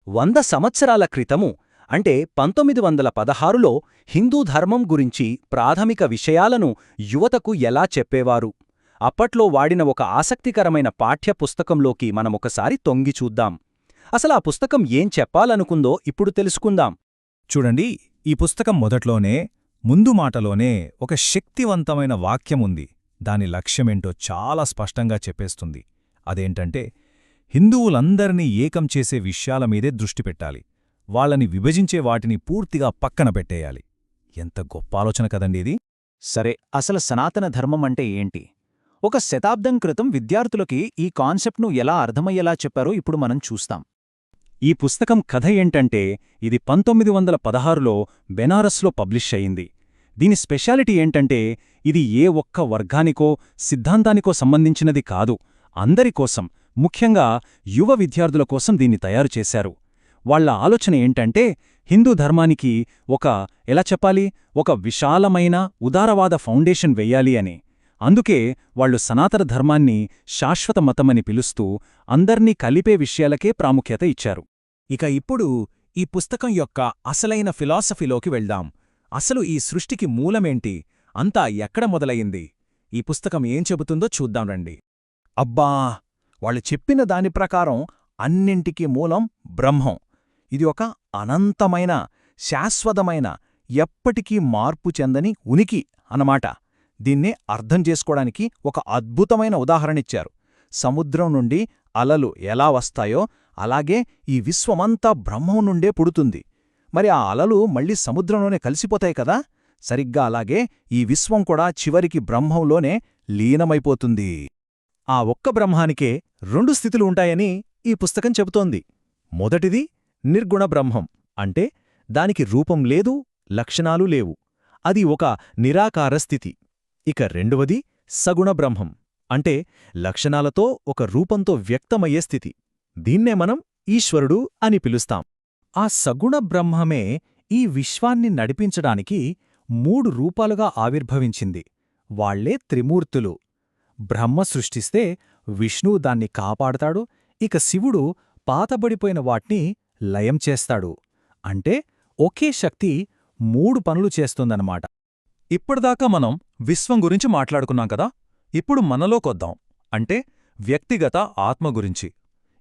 100 సంవత్సరాల క్రితము అంటే 1916లో హిందూ ధర్మం గురించి ప్రాథమిక విషయాలను యువతకు ఎలా చెప్పేవారు? అప్పట్లో వాడిన ఒక ఆసక్తికరమైన పాఠ్య పుస్తకంలోకి మనమొకసారి తొంగిచూద్దాం. అసలా పుస్తకం ఏం చెప్పాలనుకుందో ఇప్పుడు తెలుసుకుందాం. చూడండి, ఈ పుస్తకం మొదట్లోనే ముందు మాటలోనే ఒక శక్తివంతమైన వాక్యముంది. దాని లక్ష్యమేంటో చాలా స్పష్టంగా చెప్పేస్తుంది. అదేంటంటే, హిందువులందరినీ ఏకం చేసే విషయాల మీదే దృష్టి పెట్టాలి. వాళ్ళని విభజించే వాటిని పూర్తిగా పక్కన పెట్టేయాలి. ఎంత గొప్ప ఆలోచన కదండి ఇది. సరే, అసలు సనాతన ధర్మం అంటే ఏంటి? ఒక శతాబ్దం క్రితం విద్యార్థులకి ఈ కాన్సెప్ట్ను ఎలా అర్థమయ్యేలా చెప్పారో ఇప్పుడు మనం చూస్తాం. ఈ పుస్తకం కథ ఏంటంటే, ఇది 1916లో బెనారస్లో పబ్లిష్ అయింది. దీని స్పెషాలిటీ ఏంటంటే, ఇది ఏ ఒక్క వర్గానికో సిద్ధాంతానికో సంబంధించినది కాదు, అందరికోసం, ముఖ్యంగా యువ విద్యార్థుల కోసం దీన్ని తయారు చేశారు. వాళ్ల ఆలోచన ఏంటంటే, హిందూ ధర్మానికి ఎలా చెప్పాలి, ఒక విశాలమైన ఉదారవాద ఫౌండేషన్ వెయ్యాలి అని. అందుకే వాళ్లు సనాతన ధర్మాన్ని శాశ్వత మతమని పిలుస్తూ అందర్నీ కలిపే విషయాలకే ప్రాముఖ్యత ఇచ్చారు. ఇక ఇప్పుడు ఈ పుస్తకం యొక్క అసలైన ఫిలాసఫీలోకి వెళ్దాం. అసలు ఈ సృష్టికి మూలమేంటి, అంతా ఎక్కడ మొదలయింది, ఈ పుస్తకం ఏం చెబుతుందో చూద్దాం రండి. అబ్బా, వాళ్ళు చెప్పిన దాని ప్రకారం అన్నింటికీ మూలం బ్రహ్మం. ఇది ఒక అనంతమైన, శాశ్వతమైన, ఎప్పటికీ మార్పు చెందని ఉనికి అన్నమాట. దీన్నే అర్థం చేసుకోవడానికి ఒక అద్భుతమైన ఉదాహరణిచ్చారు. సముద్రం నుండి అలలు ఎలా వస్తాయో అలాగే ఈ విశ్వమంతా బ్రహ్మం నుండే పుడుతుంది. మరి ఆ అలలు మళ్ళీ సముద్రంలోనే కలిసిపోతాయి కదా, సరిగ్గా అలాగే ఈ విశ్వం కూడా చివరికి బ్రహ్మంలోనే లీనమైపోతుంది. ఆ ఒక్క బ్రహ్మానికే 2 స్థితులు ఉంటాయని ఈ పుస్తకం చెబుతోంది. మొదటిది నిర్గుణ బ్రహ్మం, అంటే దానికి రూపం లేదు, లక్షణాలు లేవు, అది ఒక నిరాకార స్థితి. ఇక రెండవది సగుణ బ్రహ్మం, అంటే లక్షణాలతో ఒక రూపంతో వ్యక్తమయ్యే స్థితి. దీన్నే మనం ఈశ్వరుడు అని పిలుస్తాం. ఆ సగుణ బ్రహ్మమే ఈ విశ్వాన్ని నడిపించడానికి 3 రూపాలుగా ఆవిర్భవించింది. వాళ్లే త్రిమూర్తులు. బ్రహ్మ సృష్టిస్తే విష్ణువు దాన్ని కాపాడతాడు, ఇక శివుడు పాతబడిపోయిన వాటిని లయం చేస్తాడు. అంటే ఒకే శక్తి 3 పనులు చేస్తుందన్నమాట. ఇప్పటిదాకా మనం విశ్వం గురించి మాట్లాడుకున్నాం కదా, ఇప్పుడు మనలోకొద్దాం, అంటే వ్యక్తిగత ఆత్మ గురించి.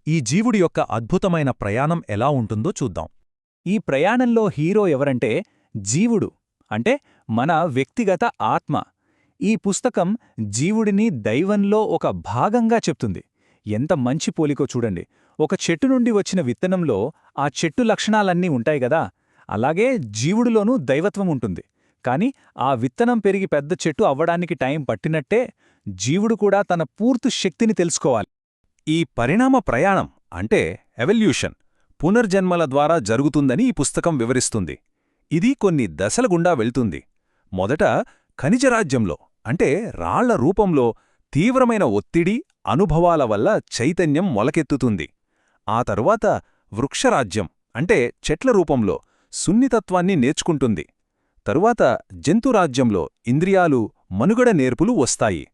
ఈ జీవుడి యొక్క అద్భుతమైన ప్రయాణం ఎలా ఉంటుందో చూద్దాం. ఈ ప్రయాణంలో హీరో ఎవరంటే జీవుడు, అంటే మన వ్యక్తిగత ఆత్మ. ఈ పుస్తకం జీవుడిని దైవంలో ఒక భాగంగా చెప్తుంది. ఎంత మంచి పోలికో చూడండి. ఒక చెట్టు నుండి వచ్చిన విత్తనంలో ఆ చెట్టు లక్షణాలన్నీ ఉంటాయి గదా, అలాగే జీవుడిలోనూ దైవత్వం ఉంటుంది. కాని ఆ విత్తనం పెరిగి పెద్ద చెట్టు అవ్వడానికి టైం పట్టినట్టే జీవుడు కూడా తన పూర్తి శక్తిని తెలుసుకోవాలి. ఈ పరిణామ ప్రయాణం అంటే ఎవల్యూషన్, పునర్జన్మల ద్వారా జరుగుతుందని ఈ పుస్తకం వివరిస్తుంది. ఇది కొన్ని దశల గుండా వెళ్తుంది. మొదట ఖనిజరాజ్యంలో, అంటే రాళ్ల రూపంలో తీవ్రమైన ఒత్తిడి, అనుభవాల వల్ల చైతన్యం మొలకెత్తుతుంది. ఆ తరువాత వృక్షరాజ్యం, అంటే చెట్ల రూపంలో సున్నితత్వాన్ని నేర్చుకుంటుంది. తరువాత జంతురాజ్యంలో ఇంద్రియాలు, మనుగడ నేర్పులు వస్తాయి.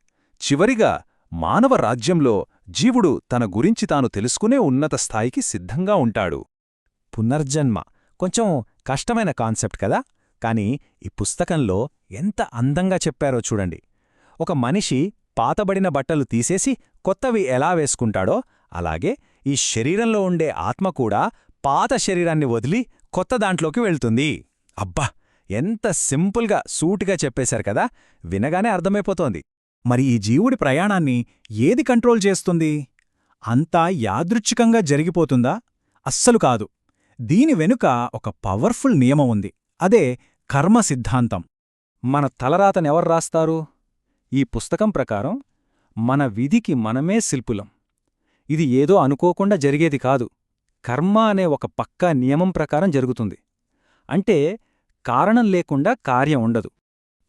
చివరిగా మానవ రాజ్యంలో జీవుడు తన గురించి తాను తెలుసుకునే ఉన్నత స్థాయికి సిద్ధంగా ఉంటాడు. పునర్జన్మ కొంచెం కష్టమైన కాన్సెప్ట్ కదా, కాని ఈ పుస్తకంలో ఎంత అందంగా చెప్పారో చూడండి. ఒక మనిషి పాతబడిన బట్టలు తీసేసి కొత్తవి ఎలా వేసుకుంటాడో, అలాగే ఈ శరీరంలో ఉండే ఆత్మ కూడా పాత శరీరాన్ని వదిలి కొత్త దాంట్లోకి వెళ్తుంది. అబ్బా, ఎంత సింపుల్గా సూటిగా చెప్పేశారు కదా, వినగానే అర్థమైపోతోంది. మరి ఈ జీవుడి ప్రయాణాన్ని ఏది కంట్రోల్ చేస్తుంది? అంతా యాదృచ్ఛికంగా జరిగిపోతుందా? అస్సలు కాదు. దీని వెనుక ఒక పవర్ఫుల్ నియమం ఉంది. అదే కర్మ సిద్ధాంతం. మన తలరాతనెవరు రాస్తారు? ఈ పుస్తకం ప్రకారం మన విధికి మనమే శిల్పులం. ఇది ఏదో అనుకోకుండా జరిగేది కాదు. కర్మ అనే ఒక పక్కా నియమం ప్రకారం జరుగుతుంది. అంటే కారణం లేకుండా కార్యం ఉండదు.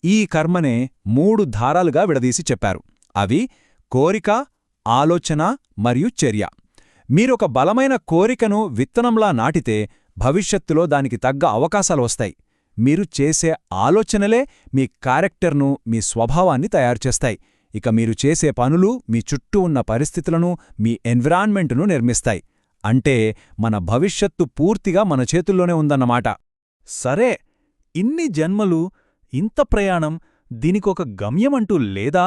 ఈ కర్మనే 3 ధారాలుగా విడదీసి చెప్పారు. అవి కోరిక, ఆలోచన మరియు చర్య. మీరొక బలమైన కోరికను విత్తనంలా నాటితే భవిష్యత్తులో దానికి తగ్గ అవకాశాలు వస్తాయి. మీరు చేసే ఆలోచనలే మీ క్యారెక్టర్ను, మీ స్వభావాన్ని తయారుచేస్తాయి. ఇక మీరు చేసే పనులు మీ చుట్టూ ఉన్న పరిస్థితులను, మీ ఎన్విరాన్మెంటును నిర్మిస్తాయి. అంటే మన భవిష్యత్తు పూర్తిగా మన చేతుల్లోనే ఉందన్నమాట. సరే, ఇన్ని జన్మలు, ఇంత ప్రయాణం, దీనికొక గమ్యమంటూ లేదా?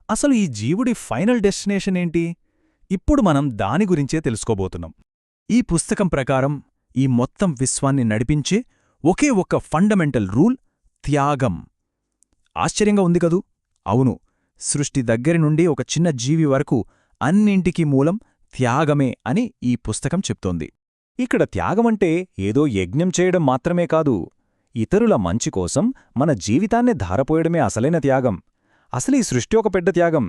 అసలు ఈ జీవుడి ఫైనల్ డెస్టినేషన్ ఏంటి? ఇప్పుడు మనం దాని గురించే తెలుసుకోబోతున్నాం. ఈ పుస్తకం ప్రకారం ఈ మొత్తం విశ్వాన్ని నడిపించే ఒకే ఒక్క ఫండమెంటల్ రూల్ త్యాగం. ఆశ్చర్యంగా ఉంది కదూ? అవును, సృష్టి దగ్గరి నుండి ఒక చిన్న జీవి వరకు అన్నింటికీ మూలం త్యాగమే అని ఈ పుస్తకం చెప్తోంది. ఇక్కడ త్యాగమంటే ఏదో యజ్ఞం చేయడం మాత్రమే కాదు. ఇతరుల మంచి కోసం మన జీవితాన్నే ధారపోయడమే అసలైన త్యాగం. అసలు ఈ సృష్టి ఒక పెద్ద త్యాగం.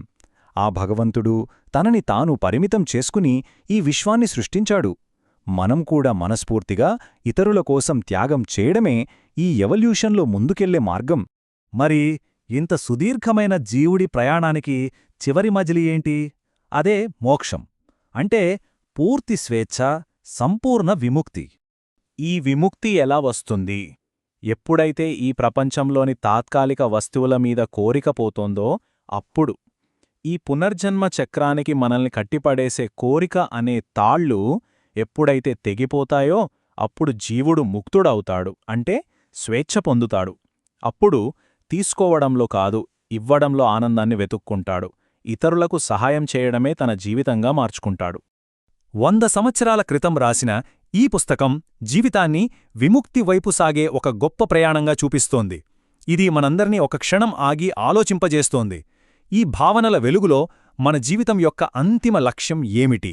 ఆ భగవంతుడు తనని తాను పరిమితం చేసుకుని ఈ విశ్వాన్ని సృష్టించాడు. మనం కూడా మనస్ఫూర్తిగా ఇతరుల కోసం త్యాగం చేయడమే ఈ ఎవల్యూషన్లో ముందుకెళ్లే మార్గం. మరి ఇంత సుదీర్ఘమైన జీవుడి ప్రయాణానికి చివరి మజిలీ ఏంటి? అదే మోక్షం. అంటే పూర్తి స్వేచ్ఛ, సంపూర్ణ విముక్తి. ఈ విముక్తి ఎలా వస్తుంది? ఎప్పుడైతే ఈ ప్రపంచంలోని తాత్కాలిక వస్తువుల మీద కోరిక పోతోందో అప్పుడు. ఈ పునర్జన్మ చక్రానికి మనల్ని కట్టిపడేసే కోరిక అనే తాళ్ళు ఎప్పుడైతే తెగిపోతాయో అప్పుడు జీవుడు ముక్తుడవుతాడు, అంటే స్వేచ్ఛ పొందుతాడు. అప్పుడు తీసుకోవడంలో కాదు, ఇవ్వడంలో ఆనందాన్ని వెతుక్కుంటాడు. ఇతరులకు సహాయం చేయడమే తన జీవితంగా మార్చుకుంటాడు. 100 సంవత్సరాల క్రితం రాసిన ఈ పుస్తకం జీవితాన్ని విముక్తి వైపు సాగే ఒక గొప్ప ప్రయాణంగా చూపిస్తోంది. ఇది మనందర్నీ ఒక క్షణం ఆగి ఆలోచింపజేస్తోంది. ఈ భావనల వెలుగులో మన జీవితం యొక్క అంతిమ లక్ష్యం ఏమిటి?